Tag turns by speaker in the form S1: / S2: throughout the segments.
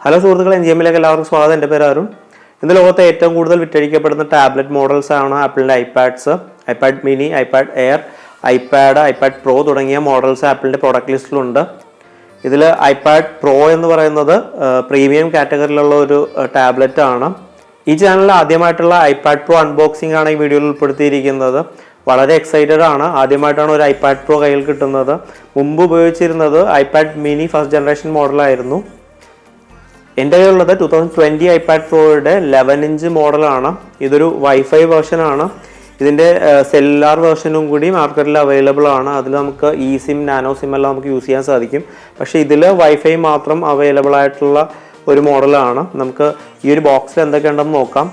S1: Hello സുഹൃത്തുക്കളെ, എൻജിഎമ്മിലേക്ക് എല്ലാവർക്കും സ്വാഗതം. എൻ്റെ പേര് അരുൺ. ഇന്ന് ലോകത്തെ ഏറ്റവും കൂടുതൽ വിറ്റഴിക്കപ്പെടുന്ന ടാബ്ലറ്റ് മോഡൽസ് ആണ് ആപ്പിളിൻ്റെ eye pads, iPad mini, iPad air, iPad pro തുടങ്ങിയ മോഡൽസ് ആപ്പിളിൻ്റെ പ്രോഡക്റ്റ് ലിസ്റ്റിലുണ്ട്. ഇതിൽ ഐപാഡ് പ്രോ എന്ന് പറയുന്നത് പ്രീമിയം കാറ്റഗറിയിലുള്ള ഒരു ടാബ്ലറ്റ് ആണ്. ഈ ചാനലിൽ ആദ്യമായിട്ടുള്ള ഐപാഡ് പ്രോ അൺബോക്സിംഗ് ആണ് ഈ വീഡിയോയിൽ ഉൾപ്പെടുത്തിയിരിക്കുന്നത്. വളരെ എക്സൈറ്റഡ് ആണ്. ആദ്യമായിട്ടാണ് ഒരു ഐപാഡ് പ്രോ കയ്യിൽ കിട്ടുന്നത്. മുമ്പ് ഉപയോഗിച്ചിരുന്നത് ഐപാഡ് മിനി ഫസ്റ്റ് ജനറേഷൻ മോഡലായിരുന്നു. എൻ്റെ കയ്യിലുള്ളത് 2020 ഐപാഡ് പ്രോയുടെ 11 ഇഞ്ച് മോഡലാണ്. ഇതൊരു വൈഫൈ വേർഷനാണ്. ഇതിൻ്റെ സെല്ലുലാർ വേർഷനും കൂടി മാർക്കറ്റിൽ അവൈലബിൾ ആണ്. അതിൽ നമുക്ക് ഇ സിം, നാനോ സിം എല്ലാം നമുക്ക് യൂസ് ചെയ്യാൻ സാധിക്കും. പക്ഷേ ഇതിൽ വൈഫൈ മാത്രം അവൈലബിൾ ആയിട്ടുള്ള ഒരു മോഡലാണ്. നമുക്ക് ഈ ഒരു ബോക്സിൽ എന്തൊക്കെയുണ്ടെന്ന് നോക്കാം.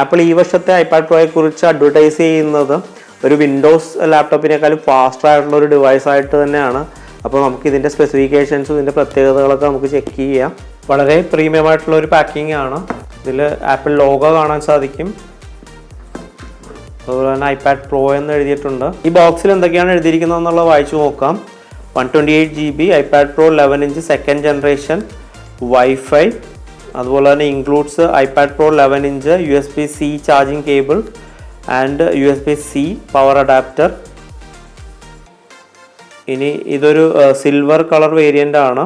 S1: ആപ്പിൾ ഈ വർഷത്തെ ഐപാഡ് പ്രോയെ കുറിച്ച് അഡ്വർടൈസ് ചെയ്യുന്നത് ഒരു വിൻഡോസ് ലാപ്ടോപ്പിനേക്കാളും ഫാസ്റ്റർ ആയിട്ടുള്ള ഒരു ഡിവൈസ് ആയിട്ട് തന്നെയാണ്. അപ്പോൾ നമുക്ക് ഇതിൻ്റെ സ്പെസിഫിക്കേഷൻസും ഇതിൻ്റെ പ്രത്യേകതകളൊക്കെ നമുക്ക് ചെക്ക് ചെയ്യാം. വളരെ പ്രീമിയം ആയിട്ടുള്ള ഒരു പാക്കിംഗ് ആണ്. ഇതിൽ ആപ്പിൾ ലോഗോ കാണാൻ സാധിക്കും. അതുപോലെ തന്നെ ഐപാഡ് പ്രോ എന്ന് എഴുതിയിട്ടുണ്ട്. ഈ ബോക്സിൽ എന്തൊക്കെയാണ് എഴുതിയിരിക്കുന്നത് എന്നുള്ളത് വായിച്ചു നോക്കാം. 128 GB iPad pro 11 inch second generation, wifi, അതുപോലെ തന്നെ includes iPad pro 11 inch USB-C charging cable and USB-C power adapter. ഇനി ഇതൊരു സിൽവർ കളർ വേരിയൻ്റ് ആണ്.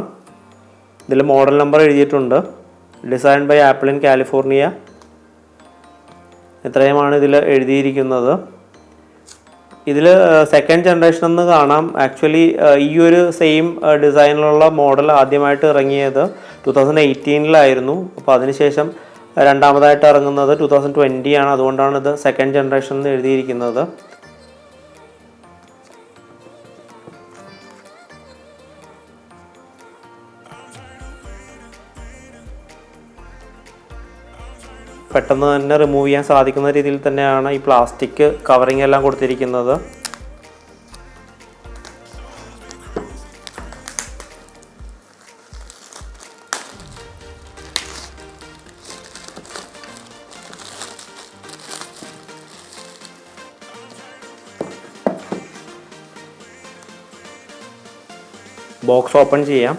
S1: ഇതിൽ മോഡൽ നമ്പർ എഴുതിയിട്ടുണ്ട്. Design by Apple in California. ഇത്രയുമാണ് ഇതിൽ എഴുതിയിരിക്കുന്നത്. ഇതിൽ സെക്കൻഡ് ജനറേഷൻ എന്ന് കാണാം. ആക്ച്വലി ഈ ഒരു സെയിം ഡിസൈനിലുള്ള മോഡൽ ആദ്യമായിട്ട് ഇറങ്ങിയത് 2018 അപ്പോൾ അതിനുശേഷം രണ്ടാമതായിട്ട് ഇറങ്ങുന്നത് 2020 ആണ്. അതുകൊണ്ടാണ് ഇത് സെക്കൻഡ് ജനറേഷൻ എന്ന് എഴുതിയിരിക്കുന്നത്. പെട്ടെന്ന് തന്നെ റിമൂവ് ചെയ്യാൻ സാധിക്കുന്ന രീതിയിൽ തന്നെയാണ് ഈ പ്ലാസ്റ്റിക് കവറിങ് എല്ലാം കൊടുത്തിരിക്കുന്നത്. ബോക്സ് ഓപ്പൺ ചെയ്യാം.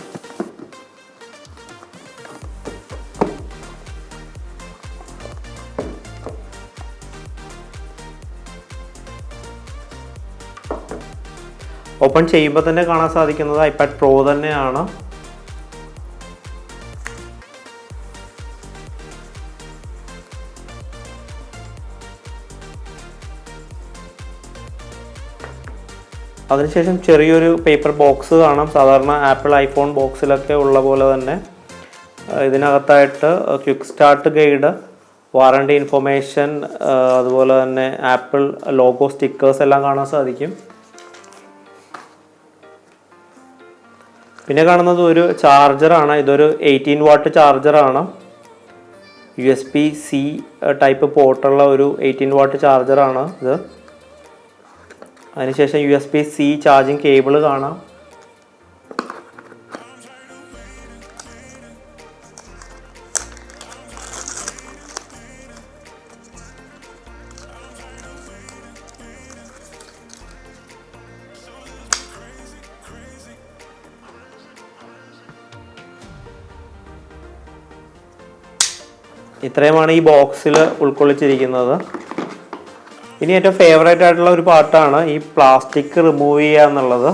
S1: ഓപ്പൺ ചെയ്യുമ്പോൾ തന്നെ കാണാൻ സാധിക്കുന്നത് ഐപാഡ് പ്രോ തന്നെയാണ്. അതിനുശേഷം ചെറിയൊരു പേപ്പർ ബോക്സ് കാണാം. സാധാരണ ആപ്പിൾ ഐഫോൺ ബോക്സിലൊക്കെ ഉള്ള പോലെ തന്നെ ഇതിനകത്തായിട്ട് quick start guide, warranty information, അതുപോലെ തന്നെ ആപ്പിൾ ലോഗോ സ്റ്റിക്കേഴ്സ് എല്ലാം കാണാൻ സാധിക്കും. പിന്നെ കാണുന്നത് ഒരു ചാർജറാണ്. ഇതൊരു 18 വാട്ട് ചാർജറാണ്. USB-C ടൈപ്പ് പോർട്ടുള്ള ഒരു 18 വാട്ട് ചാർജറാണ് ഇത്. അതിനുശേഷം USB-C ചാർജിങ് കേബിൾ കാണാം. ഇത്രയുമാണ് ഈ ബോക്സിൽ ഉൾക്കൊള്ളിച്ചിരിക്കുന്നത്. ഇനി ഏറ്റവും ഫേവറേറ്റ് ആയിട്ടുള്ള ഒരു പാർട്ടാണ് ഈ പ്ലാസ്റ്റിക് റിമൂവ് ചെയ്യുക എന്നുള്ളത്.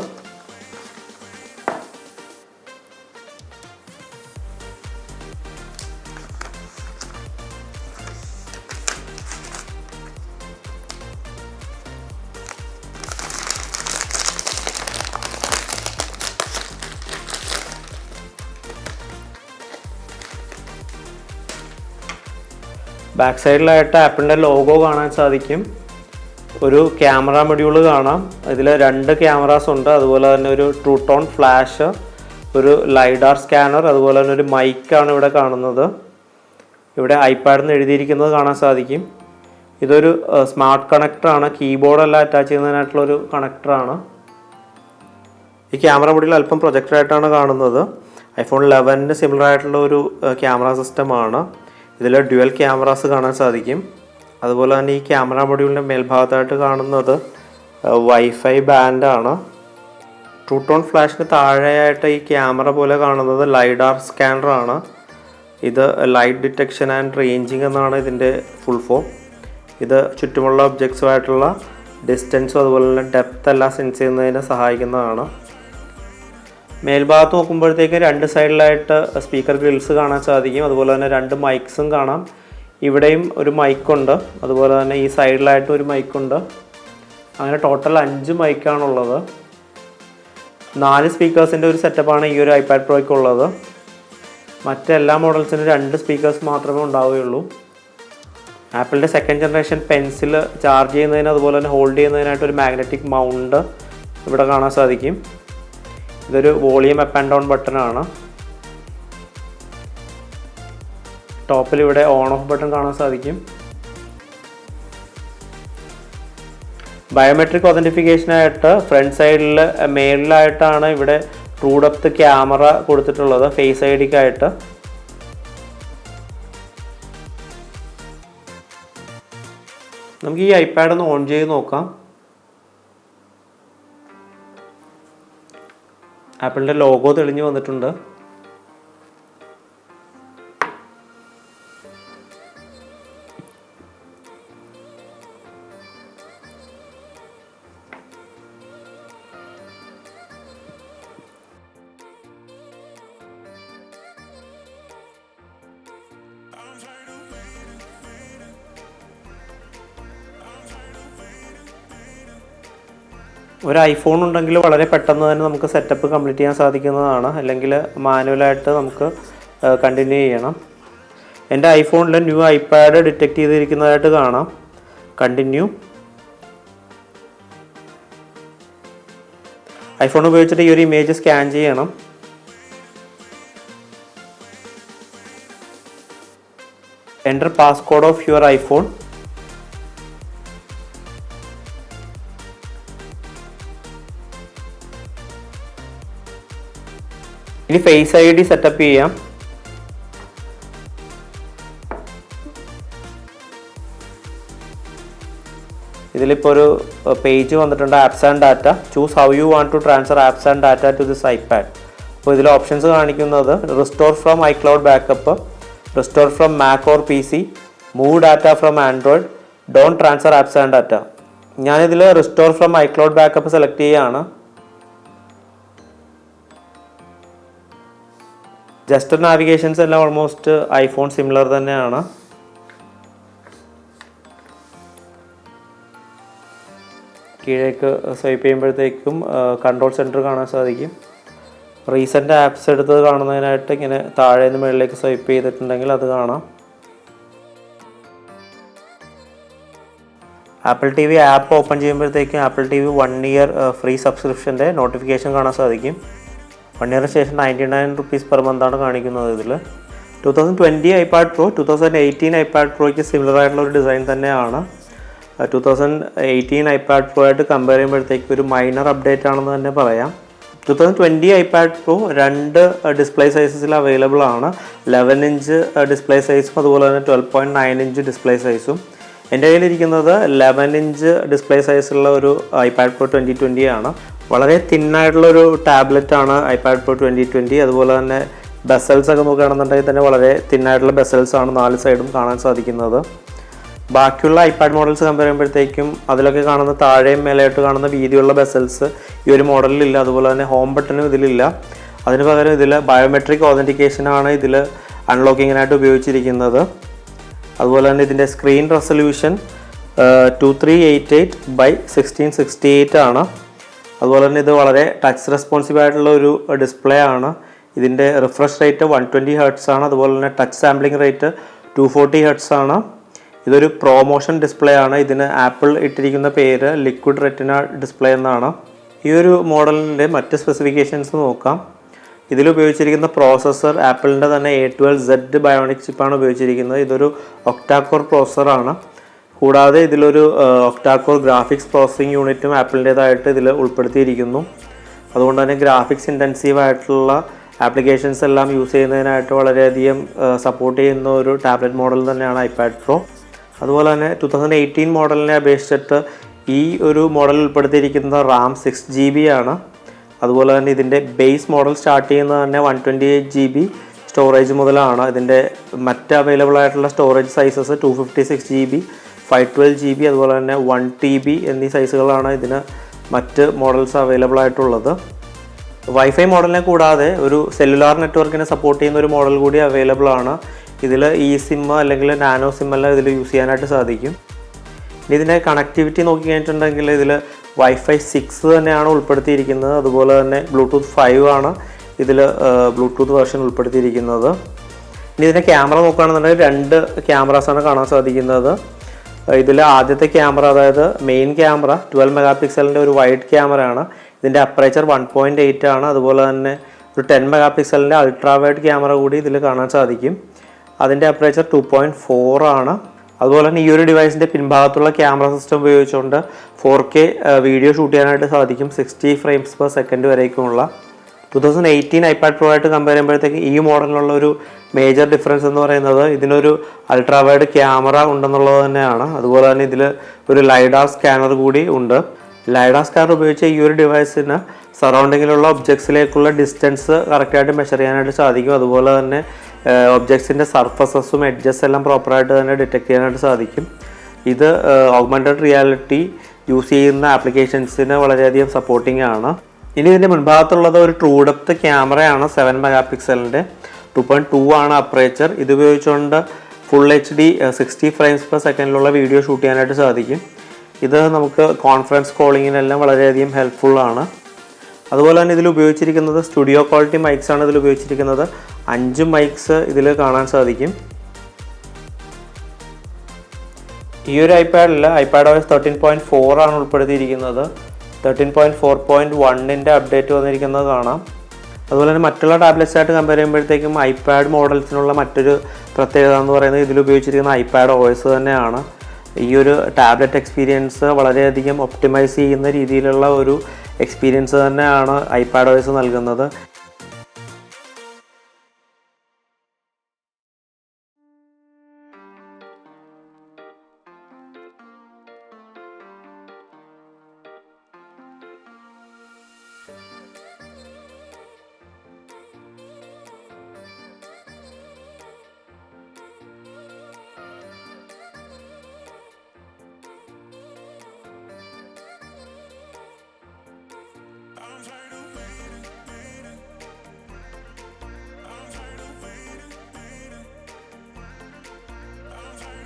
S1: ബാക്ക് സൈഡിലായിട്ട് ആപ്പിളിൻ്റെ ലോഗോ കാണാൻ സാധിക്കും. ഒരു ക്യാമറ മൊഡ്യൂള് കാണാം. ഇതിൽ 2 ക്യാമറാസ് ഉണ്ട്. അതുപോലെ തന്നെ ഒരു ട്രൂ ടോൺ ഫ്ലാഷ്, ഒരു ലൈഡാർ സ്കാനർ, അതുപോലെ തന്നെ ഒരു മൈക്കാണ് ഇവിടെ കാണുന്നത്. ഇവിടെ ഐപാഡ് എന്ന് എഴുതിയിരിക്കുന്നത് കാണാൻ സാധിക്കും. ഇതൊരു സ്മാർട്ട് കണക്ടറാണ്. കീബോർഡെല്ലാം അറ്റാച്ച് ചെയ്യുന്നതിനായിട്ടുള്ളൊരു കണക്ടറാണ്. ഈ ക്യാമറ മൊഡ്യൂൾ അല്പം പ്രൊജക്ടറായിട്ടാണ് കാണുന്നത്. ഐഫോൺ 11 സിമിലർ ആയിട്ടുള്ള ഒരു ക്യാമറ സിസ്റ്റമാണ്. ഇതിൽ ഡ്യുവൽ ക്യാമറാസ് കാണാൻ സാധിക്കും. അതുപോലെ തന്നെ ഈ ക്യാമറ മൊഡ്യൂളിൻ്റെ മേൽഭാഗത്തായിട്ട് കാണുന്നത് വൈഫൈ ബാൻഡാണ്. ട്രൂ ടോൺ ഫ്ലാഷിന് താഴെയായിട്ട് ഈ ക്യാമറ പോലെ കാണുന്നത് ലൈഡാർ സ്കാനറാണ്. ഇത് ലൈറ്റ് ഡിറ്റക്ഷൻ ആൻഡ് റേഞ്ചിങ് എന്നാണ് ഇതിൻ്റെ ഫുൾ ഫോം. ഇത് ചുറ്റുമുള്ള ഒബ്ജക്ട്സുമായിട്ടുള്ള ഡിസ്റ്റൻസും അതുപോലെ തന്നെ ഡെപ്ത് എല്ലാം സെൻസ് ചെയ്യുന്നതിന് സഹായിക്കുന്നതാണ്. മേൽഭാഗത്ത് നോക്കുമ്പോഴത്തേക്ക് 2 സൈഡിലായിട്ട് സ്പീക്കർ ഗ്രിൽസ് കാണാൻ സാധിക്കും. അതുപോലെ തന്നെ 2 മൈക്സും കാണാം. ഇവിടെയും ഒരു മൈക്കുണ്ട്, അതുപോലെ തന്നെ ഈ സൈഡിലായിട്ട് ഒരു മൈക്കുണ്ട്. അങ്ങനെ ടോട്ടൽ 5 മൈക്കാണുള്ളത്. 4 സ്പീക്കേഴ്സിൻ്റെ ഒരു സെറ്റപ്പാണ് ഈ ഒരു ഐപാഡ് പ്രോയ്ക്കുള്ളത്. മറ്റെല്ലാ മോഡൽസിനും 2 സ്പീക്കേഴ്സ് മാത്രമേ ഉണ്ടാവുകയുള്ളൂ. ആപ്പിളിൻ്റെ 2nd ജനറേഷൻ പെൻസിൽ ചാർജ് ചെയ്യുന്നതിന് അതുപോലെ തന്നെ ഹോൾഡ് ചെയ്യുന്നതിനായിട്ട് ഒരു മാഗ്നറ്റിക് മൗണ്ട് ഇവിടെ കാണാൻ സാധിക്കും. ഇതൊരു വോളിയം അപ്പ് ആൻഡ് ഡൗൺ ബട്ടണാണ്. ടോപ്പിൽ ഇവിടെ ഓൺ ഓഫ് ബട്ടൺ കാണാൻ സാധിക്കും. ബയോമെട്രിക് ഒതൻറ്റിഫിക്കേഷനായിട്ട് ഫ്രണ്ട് സൈഡിൽ മേളിലായിട്ടാണ് ഇവിടെ ട്രൂ ഡെപ്ത് ക്യാമറ കൊടുത്തിട്ടുള്ളത് ഫേസ് ഐ ഡിക്കായിട്ട്. നമുക്ക് ഈ ഐപാഡ് ഒന്ന് ഓൺ ചെയ്ത് നോക്കാം. ആപ്പിളിൻ്റെ ലോഗോ തെളിഞ്ഞു വന്നിട്ടുണ്ട്. ഒരു ഐഫോൺ ഉണ്ടെങ്കിൽ വളരെ പെട്ടെന്ന് തന്നെ നമുക്ക് സെറ്റപ്പ് കംപ്ലീറ്റ് ചെയ്യാൻ സാധിക്കുന്നതാണ്. അല്ലെങ്കിൽ മാനുവലായിട്ട് നമുക്ക് കണ്ടിന്യൂ ചെയ്യണം. എൻ്റെ ഐഫോണിൽ ന്യൂ ഐപാഡ് ഡിറ്റക്ട് ചെയ്തിരിക്കുന്നതായിട്ട് കാണാം. കണ്ടിന്യൂ. ഐഫോൺ ഉപയോഗിച്ചിട്ട് ഈ ഒരു ഇമേജ് സ്കാൻ ചെയ്യണം. Enter passcode of your iPhone. ഇനി ഫേസ് ഐ ഡി സെറ്റപ്പ് ചെയ്യാം. ഇതിലിപ്പോൾ ഒരു പേജ് വന്നിട്ടുണ്ട്, apps and data. Choose how you want to transfer apps and data to this iPad. അപ്പോൾ ഇതിൽ ഓപ്ഷൻസ് കാണിക്കുന്നത് restore from iCloud backup, restore from Mac or PC, move data from Android, don't transfer apps and data. ഞാനിതിൽ restore from iCloud backup select ചെയ്യുകയാണ്. Jester navigations എല്ലാം almost iPhone similar തന്നെയാണ്. കീഴേക്ക് swipe ചെയ്യുമ്പോഴത്തേക്കും control centre കാണാൻ സാധിക്കും. Recent apps എടുത്തത് കാണുന്നതിനായിട്ട് ഇങ്ങനെ താഴെ നിന്ന് മുകളിലേക്ക് സ്വൈപ്പ് ചെയ്തിട്ടുണ്ടെങ്കിൽ അത് കാണാം. ആപ്പിൾ TV ആപ്പ് ഓപ്പൺ ചെയ്യുമ്പോഴത്തേക്കും ആപ്പിൾ TV 1 ഇയർ ഫ്രീ സബ്സ്ക്രിപ്ഷൻ്റെ നോട്ടിഫിക്കേഷൻ കാണാൻ സാധിക്കും. 1 ഇയറിന് ശേഷം 99 rupees പെർ മന്താണ് കാണിക്കുന്നത്. ഇതിൽ 2020 ഐപാഡ് പ്രോ 2018 ഐപാഡ് പ്രോയ്ക്ക് സിമിലർ ആയിട്ടുള്ള ഒരു ഡിസൈൻ തന്നെയാണ്. 2018 ഐപാഡ് പ്രോ ആയിട്ട് കമ്പയർ ചെയ്യുമ്പോഴത്തേക്ക് ഒരു മൈനർ അപ്ഡേറ്റ് ആണെന്ന് തന്നെ പറയാം. 2020 ഐപാഡ് പ്രോ 2 ഡിസ്പ്ലേ സൈസസിൽ അവൈലബിൾ ആണ്. 11 ഇഞ്ച് ഡിസ്പ്ലേ സൈസും അതുപോലെ തന്നെ 12.9 ഇഞ്ച് ഡിസ്പ്ലേ സൈസും. എൻ്റെ കയ്യിലിരിക്കുന്നത് 11 ഇഞ്ച് ഡിസ്പ്ലേ സൈസുള്ള ഒരു ഐപാഡ് പ്രോ 2020 ആണ്. വളരെ തിന്നായിട്ടുള്ളൊരു ടാബ്ലറ്റാണ് ഐപാഡ് പ്രോ 2020. അതുപോലെ തന്നെ ബെസൽസ് ഒക്കെ നോക്കുകയാണെന്നുണ്ടെങ്കിൽ തന്നെ വളരെ തിന്നായിട്ടുള്ള ബെസൽസ് ആണ് 4 സൈഡും കാണാൻ സാധിക്കുന്നത്. ബാക്കിയുള്ള ഐപാഡ് മോഡൽസ് കമ്പയർ ചെയ്യുമ്പോഴത്തേക്കും അതിലൊക്കെ കാണുന്ന താഴെയും മേലെയായിട്ട് കാണുന്ന വീതിയുള്ള ബെസൽസ് ഈ ഒരു മോഡലിലില്ല. അതുപോലെ തന്നെ ഹോം ബട്ടണും ഇതിലില്ല. അതിന് പകരം ഇതിൽ ബയോമെട്രിക് ഒതൻറ്റിക്കേഷനാണ് ഇതിൽ അൺലോക്കിങ്ങിനായിട്ട് ഉപയോഗിച്ചിരിക്കുന്നത്. അതുപോലെ തന്നെ ഇതിൻ്റെ സ്ക്രീൻ റെസൊല്യൂഷൻ 2388x1668 ആണ്. അതുപോലെ തന്നെ ഇത് വളരെ ടച്ച് റെസ്പോൺസീവ് ആയിട്ടുള്ള ഒരു ഡിസ്പ്ലേ ആണ്. ഇതിൻ്റെ റിഫ്രഷ് റേറ്റ് 120 Hz ആണ്. അതുപോലെ തന്നെ ടച്ച് സാമ്പിളിംഗ് റേറ്റ് 240 Hz ആണ്. ഇതൊരു പ്രൊമോഷൻ ഡിസ്പ്ലേ ആണ്. ഇതിന് ആപ്പിൾ ഇട്ടിരിക്കുന്ന പേര് ലിക്വിഡ് റെറ്റിന ഡിസ്പ്ലേ എന്നാണ്. ഈ ഒരു മോഡലിൻ്റെ മറ്റ് സ്പെസിഫിക്കേഷൻസ് നോക്കാം. ഇതിൽ ഉപയോഗിച്ചിരിക്കുന്ന പ്രോസസ്സർ ആപ്പിളിൻ്റെ തന്നെ A12Z ബയോണിക് ചിപ്പാണ് ഉപയോഗിച്ചിരിക്കുന്നത്. ഇതൊരു ഒക്ടാകോർ പ്രോസസ്സറാണ്. കൂടാതെ ഇതിലൊരു ഒക്ടാകോർ ഗ്രാഫിക്സ് പ്രോസസ്സിംഗ് യൂണിറ്റും ആപ്പിളിൻ്റേതായിട്ട് ഇതിൽ ഉൾപ്പെടുത്തിയിരിക്കുന്നു. അതുകൊണ്ട് തന്നെ ഗ്രാഫിക്സ് ഇൻറ്റൻസീവ് ആയിട്ടുള്ള ആപ്ലിക്കേഷൻസ് എല്ലാം യൂസ് ചെയ്യുന്നതിനായിട്ട് വളരെയധികം സപ്പോർട്ട് ചെയ്യുന്ന ഒരു ടാബ്ലറ്റ് മോഡൽ തന്നെയാണ് ഐപാഡ് പ്രോ. അതുപോലെ തന്നെ 2018 മോഡലിനെ അപേക്ഷിച്ചിട്ട് ഈ ഒരു മോഡലിൽ ഉൾപ്പെടുത്തിയിരിക്കുന്ന റാം 6GB ആണ്. അതുപോലെ തന്നെ ഇതിൻ്റെ ബേസ് മോഡൽ സ്റ്റാർട്ട് ചെയ്യുന്നത് തന്നെ 128GB, സ്റ്റോറേജ് മുതലാണ്. ഇതിൻ്റെ മറ്റ് അവൈലബിൾ ആയിട്ടുള്ള സ്റ്റോറേജ് സൈസസ് 256 GB, 512 GB, അതുപോലെ തന്നെ 1 TB എന്നീ സൈസുകളാണ് ഇതിന് മറ്റ് മോഡൽസ് അവൈലബിൾ ആയിട്ടുള്ളത്. വൈഫൈ മോഡലിനെ കൂടാതെ ഒരു സെല്ലുലാർ നെറ്റ്വർക്കിനെ സപ്പോർട്ട് ചെയ്യുന്ന ഒരു മോഡൽ കൂടി അവൈലബിൾ ആണ്. ഇതിൽ ഇ സിം അല്ലെങ്കിൽ നാനോ സിം എല്ലാം ഇതിൽ യൂസ് ചെയ്യാനായിട്ട് സാധിക്കും. ഇനി ഇതിൻ്റെ കണക്ടിവിറ്റി നോക്കി കഴിഞ്ഞിട്ടുണ്ടെങ്കിൽ ഇതിൽ വൈഫൈ 6 തന്നെയാണ് ഉൾപ്പെടുത്തിയിരിക്കുന്നത്. അതുപോലെ തന്നെ ബ്ലൂടൂത്ത് 5 ആണ് ഇതിൽ ബ്ലൂടൂത്ത് വേർഷൻ ഉൾപ്പെടുത്തിയിരിക്കുന്നത്. ഇനി ഇതിൻ്റെ ക്യാമറ നോക്കുകയാണെന്നുണ്ടെങ്കിൽ 2 ക്യാമറാസാണ് കാണാൻ സാധിക്കുന്നത്. ഇതിൽ ആദ്യത്തെ ക്യാമറ, അതായത് മെയിൻ ക്യാമറ 12 മെഗാ പിക്സലിൻ്റെ ഒരു വൈഡ് ക്യാമറയാണ്. ഇതിൻ്റെ അപ്പറേച്ചർ 1.8 ആണ്. അതുപോലെ തന്നെ ഒരു 10 മെഗാ പിക്സലിൻ്റെ അൾട്രാ വൈഡ് ക്യാമറ കൂടി ഇതിൽ കാണാൻ സാധിക്കും. അതിൻ്റെ അപ്പറേച്ചർ 2.4 ആണ്. അതുപോലെ തന്നെ ഈ ഒരു ഡിവൈസിൻ്റെ പിൻഭാഗത്തുള്ള ക്യാമറ സിസ്റ്റം ഉപയോഗിച്ചുകൊണ്ട് 4K വീഡിയോ ഷൂട്ട് ചെയ്യാനായിട്ട് സാധിക്കും, 60 ഫ്രെയിംസ് പെർ സെക്കൻഡ് വരേക്കുമുള്ള. 2018 ഐപാഡ് പ്രോ ആയിട്ട് കമ്പയർ ചെയ്യുമ്പോഴത്തേക്ക് ഈ മോഡലിലുള്ള ഒരു മേജർ ഡിഫറൻസ് എന്ന് പറയുന്നത് ഇതിനൊരു അൾട്രാ വൈഡ് ക്യാമറ ഉണ്ടെന്നുള്ളത് തന്നെയാണ്. അതുപോലെ തന്നെ ഇതിൽ ഒരു ലൈഡാർ സ്കാനർ കൂടി ഉണ്ട്. ലൈഡാർ സ്കാനർ ഉപയോഗിച്ച് ഈ ഒരു ഡിവൈസിന് സറൗണ്ടിങ്ങിലുള്ള ഒബ്ജക്ട്സിലേക്കുള്ള ഡിസ്റ്റൻസ് കറക്റ്റായിട്ട് മെഷർ ചെയ്യാനായിട്ട് സാധിക്കും. അതുപോലെ തന്നെ ഒബ്ജക്ട്സിൻ്റെ സർഫസസും എഡ്ജസ് എല്ലാം പ്രോപ്പറായിട്ട് തന്നെ ഡിറ്റക്ട് ചെയ്യാനായിട്ട് സാധിക്കും. ഇത് ഓഗ്മെൻറ്റഡ് റിയാലിറ്റി യൂസ് ചെയ്യുന്ന ആപ്ലിക്കേഷൻസിന് വളരെയധികം സപ്പോർട്ടിംഗ് ആണ്. ഇനി ഇതിൻ്റെ മുൻഭാഗത്തുള്ളത് ഒരു ട്രൂ ഡെപ്ത് ക്യാമറയാണ്, 7 മെഗാ പിക്സലിൻ്റെ, 2.2 ആണ് അപ്പറേച്ചർ. ഇത് ഉപയോഗിച്ചുകൊണ്ട് ഫുൾ HD 60 ഫ്രെയിംസ് പെർ സെക്കൻഡിലുള്ള വീഡിയോ ഷൂട്ട് ചെയ്യാനായിട്ട് സാധിക്കും. ഇത് നമുക്ക് കോൺഫറൻസ് കോളിങ്ങിനെല്ലാം വളരെയധികം ഹെൽപ്ഫുള്ളാണ്. അതുപോലെ തന്നെ ഇതിൽ ഉപയോഗിച്ചിരിക്കുന്നത് സ്റ്റുഡിയോ ക്വാളിറ്റി മൈക്സ് ആണ്. ഇതിൽ ഉപയോഗിച്ചിരിക്കുന്നത് 5 മൈക്സ് ഇതിൽ കാണാൻ സാധിക്കും. ഈ ഒരു ഐപാഡിൽ iPadOS 13.4 ആണ് ഉൾപ്പെടുത്തിയിരിക്കുന്നത്. 13.4.1ൻ്റെ അപ്ഡേറ്റ് വന്നിരിക്കുന്നത് കാണാം. അതുപോലെ തന്നെ മറ്റുള്ള ടാബ്ലറ്റ്സായിട്ട് കമ്പയർ ചെയ്യുമ്പോഴത്തേക്കും ഐപാഡ് മോഡൽസിനുള്ള മറ്റൊരു പ്രത്യേകത എന്ന് പറയുന്നത് ഇതിൽ ഉപയോഗിച്ചിരിക്കുന്ന iPadOS തന്നെയാണ്. ഈ ഒരു ടാബ്ലറ്റ് എക്സ്പീരിയൻസ് വളരെയധികം ഒപ്റ്റിമൈസ് ചെയ്യുന്ന രീതിയിലുള്ള ഒരു എക്സ്പീരിയൻസ് തന്നെയാണ് iPadOS നൽകുന്നത്.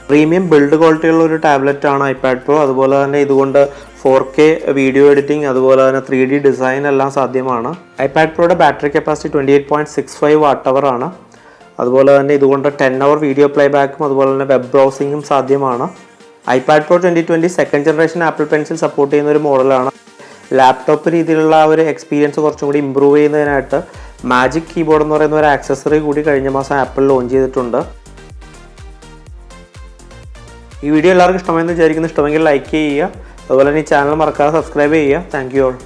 S1: പ്രീമിയം ബിൽഡ് ക്വാളിറ്റിയുള്ള ഒരു ടാബ്ലറ്റ് ആണ് ഐപാഡ് പ്രോ. അതുപോലെ തന്നെ ഇതുകൊണ്ട് 4K വീഡിയോ എഡിറ്റിംഗ്, അതുപോലെ തന്നെ 3D ഡിസൈൻ എല്ലാം സാധ്യമാണ്. ഐപാഡ് പ്രോയുടെ ബാറ്ററി കപ്പാസിറ്റി 28.65 വാട്ട് ആണ്. അതുപോലെ തന്നെ ഇതുകൊണ്ട് 10 അവർ വീഡിയോ പ്ലേ ബാക്കും അതുപോലെ തന്നെ വെബ് ബ്രൗസിങ്ങും സാധ്യമാണ്. IPad pro 2020 second generation apple pencil support ചെയ്യുന്ന ഒരു മോഡലാണ്. ലാപ്ടോപ്പ് രീതിയിലുള്ള ആ ഒരു എക്സ്പീരിയൻസ് കുറച്ചും കൂടി ഇമ്പ്രൂവ് ചെയ്യുന്നതിനായിട്ട് മാജിക് കീബോർഡ് എന്ന് പറയുന്ന ഒരു ആക്സസറി കൂടി കഴിഞ്ഞ മാസം ആപ്പിൾ ലോഞ്ച് ചെയ്തിട്ടുണ്ട്. ഈ വീഡിയോ എല്ലാവർക്കും ഇഷ്ടമായെന്ന് വിചാരിക്കുന്നു. ഇഷ്ടമെങ്കിൽ ലൈക്ക് ചെയ്യുക. അതുപോലെ തന്നെ ഈ ചാനൽ മറക്കാതെ സബ്സ്ക്രൈബ് ചെയ്യുക. Thank you all.